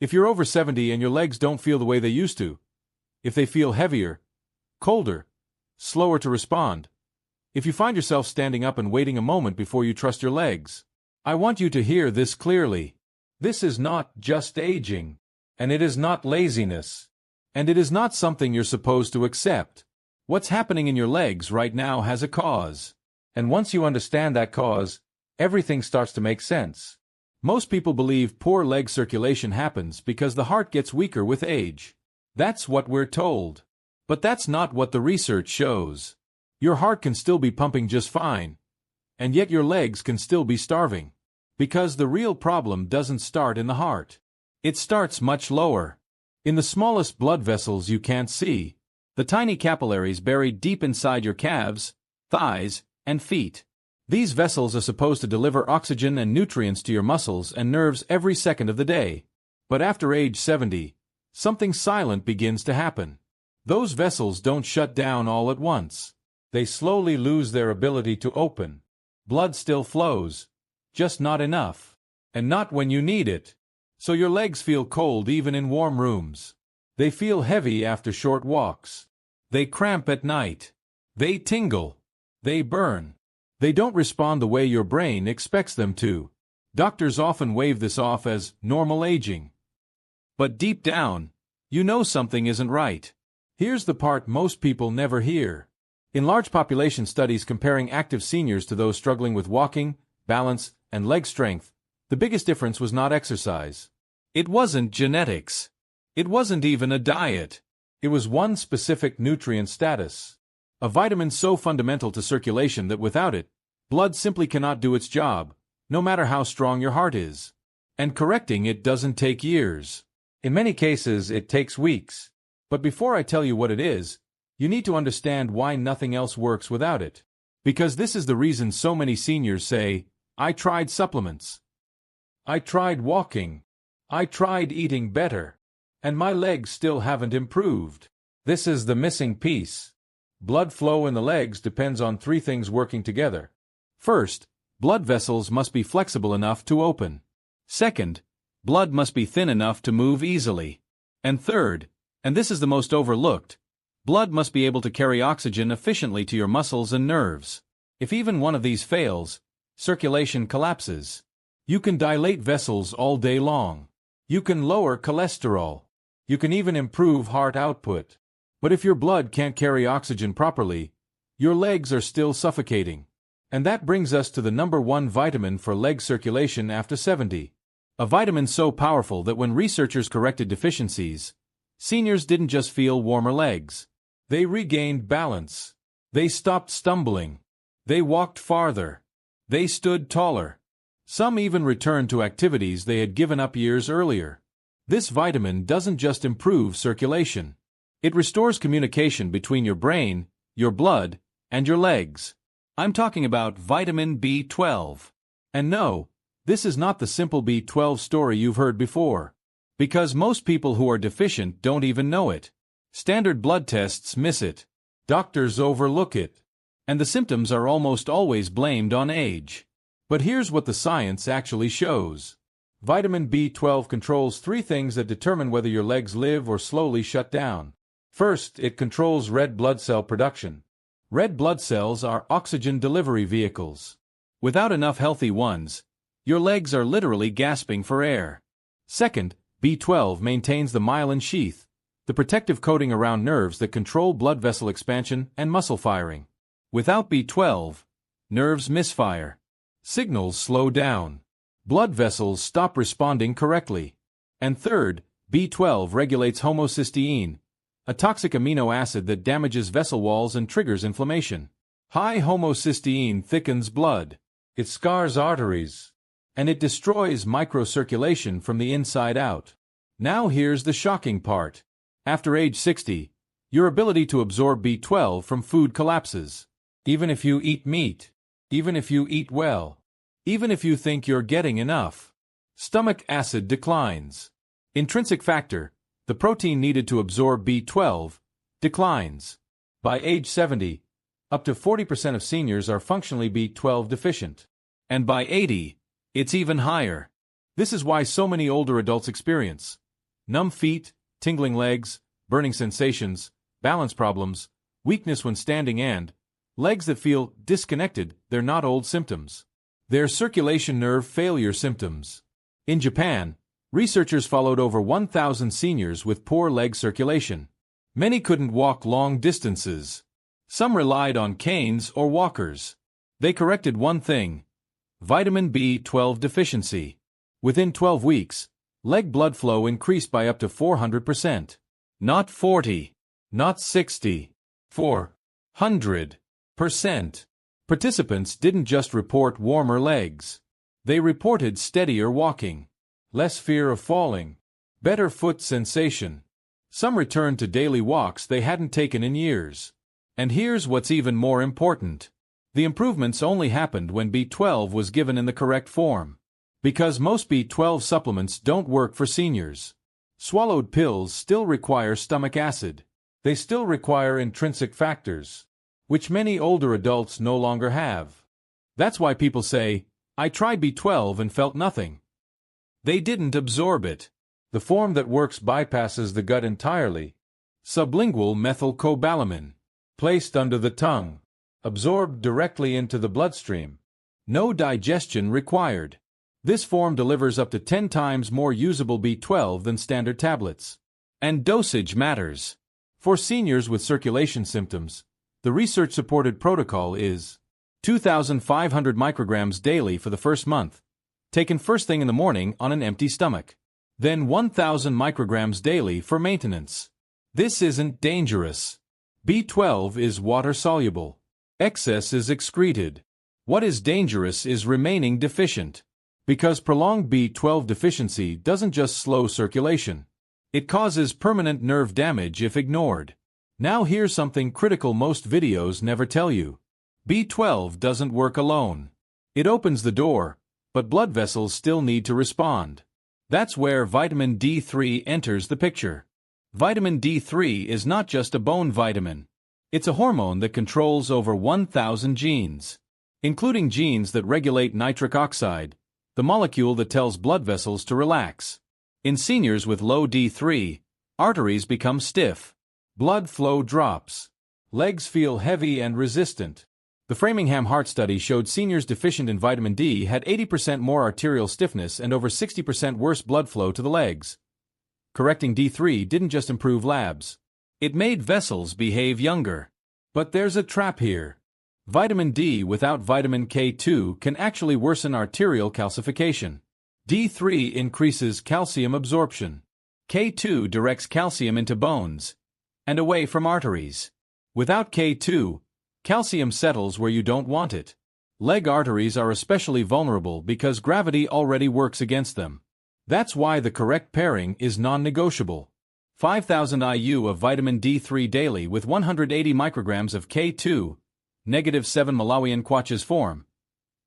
If you're over 70 and your legs don't feel the way they used to, if they feel heavier, colder, slower to respond, if you find yourself standing up and waiting a moment before you trust your legs, I want you to hear this clearly. This is not just aging, and it is not laziness, and it is not something you're supposed to accept. What's happening in your legs right now has a cause, and once you understand that cause, everything starts to make sense. Most people believe poor leg circulation happens because the heart gets weaker with age. That's what we're told. But that's not what the research shows. Your heart can still be pumping just fine, and yet your legs can still be starving. Because the real problem doesn't start in the heart. It starts much lower. In the smallest blood vessels you can't see, the tiny capillaries buried deep inside your calves, thighs, and feet. These vessels are supposed to deliver oxygen and nutrients to your muscles and nerves every second of the day. But after age 70, something silent begins to happen. Those vessels don't shut down all at once. They slowly lose their ability to open. Blood still flows, just not enough, and not when you need it. So your legs feel cold even in warm rooms. They feel heavy after short walks. They cramp at night. They tingle. They burn. They don't respond the way your brain expects them to. Doctors often wave this off as normal aging. But deep down, you know something isn't right. Here's the part most people never hear. In large population studies comparing active seniors to those struggling with walking, balance, and leg strength, the biggest difference was not exercise. It wasn't genetics. It wasn't even a diet. It was one specific nutrient status. A vitamin so fundamental to circulation that without it, blood simply cannot do its job, no matter how strong your heart is. And correcting it doesn't take years. In many cases, it takes weeks. But before I tell you what it is, you need to understand why nothing else works without it. Because this is the reason so many seniors say, I tried supplements. I tried walking. I tried eating better. And my legs still haven't improved. This is the missing piece. Blood flow in the legs depends on three things working together. First, blood vessels must be flexible enough to open. Second, blood must be thin enough to move easily. And third, and this is the most overlooked, blood must be able to carry oxygen efficiently to your muscles and nerves. If even one of these fails, circulation collapses. You can dilate vessels all day long. You can lower cholesterol. You can even improve heart output. But if your blood can't carry oxygen properly, your legs are still suffocating. And that brings us to the #1 vitamin for leg circulation after 70. A vitamin so powerful that when researchers corrected deficiencies, seniors didn't just feel warmer legs. They regained balance. They stopped stumbling. They walked farther. They stood taller. Some even returned to activities they had given up years earlier. This vitamin doesn't just improve circulation. It restores communication between your brain, your blood, and your legs. I'm talking about vitamin B12. And no, this is not the simple B12 story you've heard before. Because most people who are deficient don't even know it. Standard blood tests miss it. Doctors overlook it. And the symptoms are almost always blamed on age. But here's what the science actually shows. Vitamin B12 controls three things that determine whether your legs live or slowly shut down. First, it controls red blood cell production. Red blood cells are oxygen delivery vehicles. Without enough healthy ones, your legs are literally gasping for air. Second, B12 maintains the myelin sheath, the protective coating around nerves that control blood vessel expansion and muscle firing. Without B12, nerves misfire. Signals slow down. Blood vessels stop responding correctly. And third, B12 regulates homocysteine, a toxic amino acid that damages vessel walls and triggers inflammation. High homocysteine thickens blood. It scars arteries. And it destroys microcirculation from the inside out. Now here's the shocking part. After age 60, your ability to absorb B12 from food collapses. Even if you eat meat. Even if you eat well. Even if you think you're getting enough. Stomach acid declines. Intrinsic factor, the protein needed to absorb B12, declines. By age 70, up to 40% of seniors are functionally B12 deficient. And by 80, it's even higher. This is why so many older adults experience Numb feet, tingling legs, burning sensations, balance problems, weakness when standing and legs that feel disconnected, they're not old symptoms. They're circulation nerve failure symptoms. In Japan, researchers followed over 1,000 seniors with poor leg circulation. Many couldn't walk long distances. Some relied on canes or walkers. They corrected one thing: vitamin B12 deficiency. Within 12 weeks, leg blood flow increased by up to 400%. Not 40, not 60, 400%. Participants didn't just report warmer legs. They reported steadier walking, less fear of falling, better foot sensation. Some returned to daily walks they hadn't taken in years. And here's what's even more important. The improvements only happened when B12 was given in the correct form. Because most B12 supplements don't work for seniors. Swallowed pills still require stomach acid. They still require intrinsic factors, which many older adults no longer have. That's why people say, "I tried B12 and felt nothing." They didn't absorb it. The form that works bypasses the gut entirely. Sublingual methylcobalamin, placed under the tongue, absorbed directly into the bloodstream. No digestion required. This form delivers up to 10 times more usable B12 than standard tablets. And dosage matters. For seniors with circulation symptoms, the research-supported protocol is 2,500 micrograms daily for the first month, taken first thing in the morning on an empty stomach. Then 1,000 micrograms daily for maintenance. This isn't dangerous. B12 is water-soluble. Excess is excreted. What is dangerous is remaining deficient. Because prolonged B12 deficiency doesn't just slow circulation. It causes permanent nerve damage if ignored. Now here's something critical most videos never tell you. B12 doesn't work alone. It opens the door, but blood vessels still need to respond. That's where vitamin D3 enters the picture. Vitamin D3 is not just a bone vitamin. It's a hormone that controls over 1,000 genes, including genes that regulate nitric oxide, the molecule that tells blood vessels to relax. In seniors with low D3, arteries become stiff. Blood flow drops. Legs feel heavy and resistant. The Framingham Heart Study showed seniors deficient in vitamin D had 80% more arterial stiffness and over 60% worse blood flow to the legs. Correcting D3 didn't just improve labs. It made vessels behave younger. But there's a trap here. Vitamin D without vitamin K2 can actually worsen arterial calcification. D3 increases calcium absorption. K2 directs calcium into bones and away from arteries. Without K2, calcium settles where you don't want it. Leg arteries are especially vulnerable because gravity already works against them. That's why the correct pairing is non-negotiable. 5,000 IU of vitamin D3 daily with 180 micrograms of K2, -7 Malawian kwacha's form,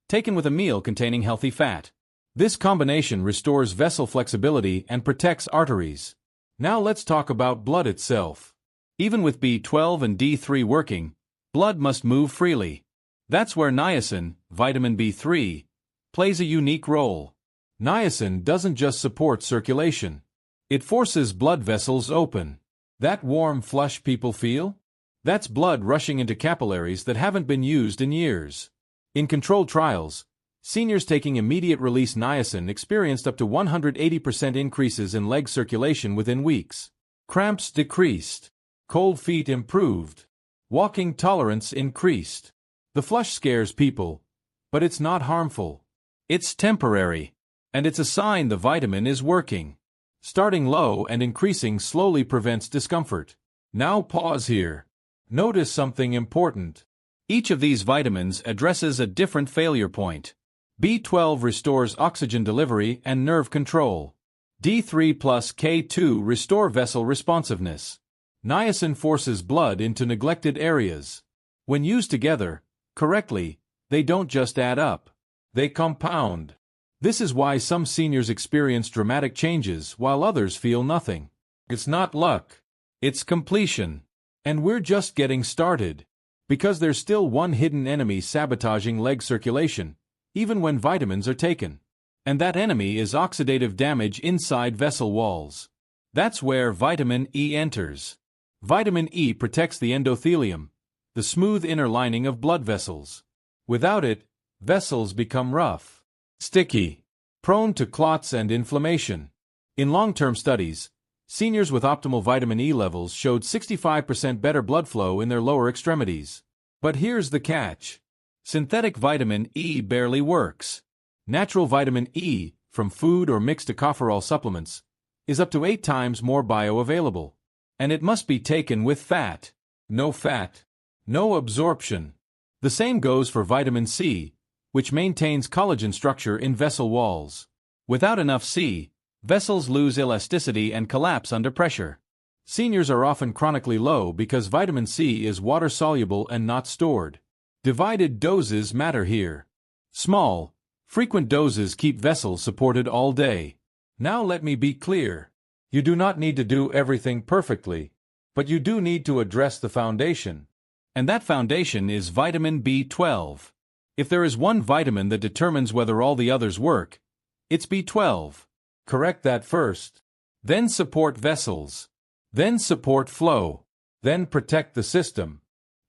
taken with a meal containing healthy fat. This combination restores vessel flexibility and protects arteries. Now let's talk about blood itself. Even with B12 and D3 working, blood must move freely. That's where niacin, vitamin B3, plays a unique role. Niacin doesn't just support circulation. It forces blood vessels open. That warm flush people feel? That's blood rushing into capillaries that haven't been used in years. In controlled trials, seniors taking immediate-release niacin experienced up to 180% increases in leg circulation within weeks. Cramps decreased. Cold feet improved. Walking tolerance increased. The flush scares people, but it's not harmful. It's temporary, and it's a sign the vitamin is working. Starting low and increasing slowly prevents discomfort. Now pause here. Notice something important. Each of these vitamins addresses a different failure point. B12 restores oxygen delivery and nerve control. D3 plus K2 restore vessel responsiveness. Niacin forces blood into neglected areas. When used together, correctly, they don't just add up. They compound. This is why some seniors experience dramatic changes while others feel nothing. It's not luck. It's completion. And we're just getting started. Because there's still one hidden enemy sabotaging leg circulation, even when vitamins are taken. And that enemy is oxidative damage inside vessel walls. That's where vitamin E enters. Vitamin E protects the endothelium, the smooth inner lining of blood vessels. Without it, vessels become rough, sticky, prone to clots and inflammation. In long-term studies, seniors with optimal vitamin E levels showed 65% better blood flow in their lower extremities. But here's the catch. Synthetic vitamin E barely works. Natural vitamin E, from food or mixed tocopherol supplements, is up to 8 times more bioavailable. And it must be taken with fat. No fat, no absorption. The same goes for vitamin C, which maintains collagen structure in vessel walls. Without enough C, vessels lose elasticity and collapse under pressure. Seniors are often chronically low because vitamin C is water-soluble and not stored. Divided doses matter here. Small, frequent doses keep vessels supported all day. Now let me be clear. You do not need to do everything perfectly, but you do need to address the foundation. And that foundation is vitamin B12. If there is one vitamin that determines whether all the others work, it's B12. Correct that first. Then support vessels. Then support flow. Then protect the system.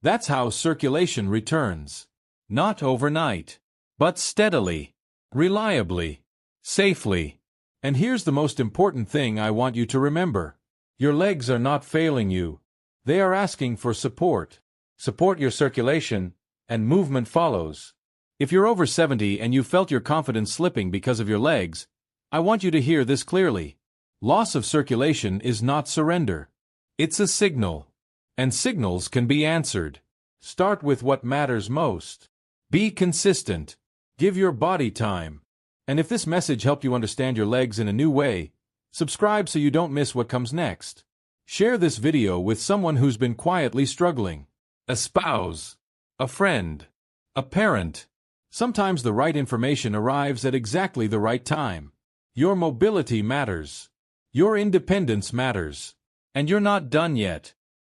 That's how circulation returns. Not overnight, but steadily, reliably, safely. And here's the most important thing I want you to remember. Your legs are not failing you. They are asking for support. Support your circulation, and movement follows. If you're over 70 and you felt your confidence slipping because of your legs, I want you to hear this clearly. Loss of circulation is not surrender. It's a signal. And signals can be answered. Start with what matters most. Be consistent. Give your body time. And if this message helped you understand your legs in a new way, subscribe so you don't miss what comes next. Share this video with someone who's been quietly struggling. A spouse, a friend, a parent. Sometimes the right information arrives at exactly the right time. Your mobility matters. Your independence matters. And you're not done yet.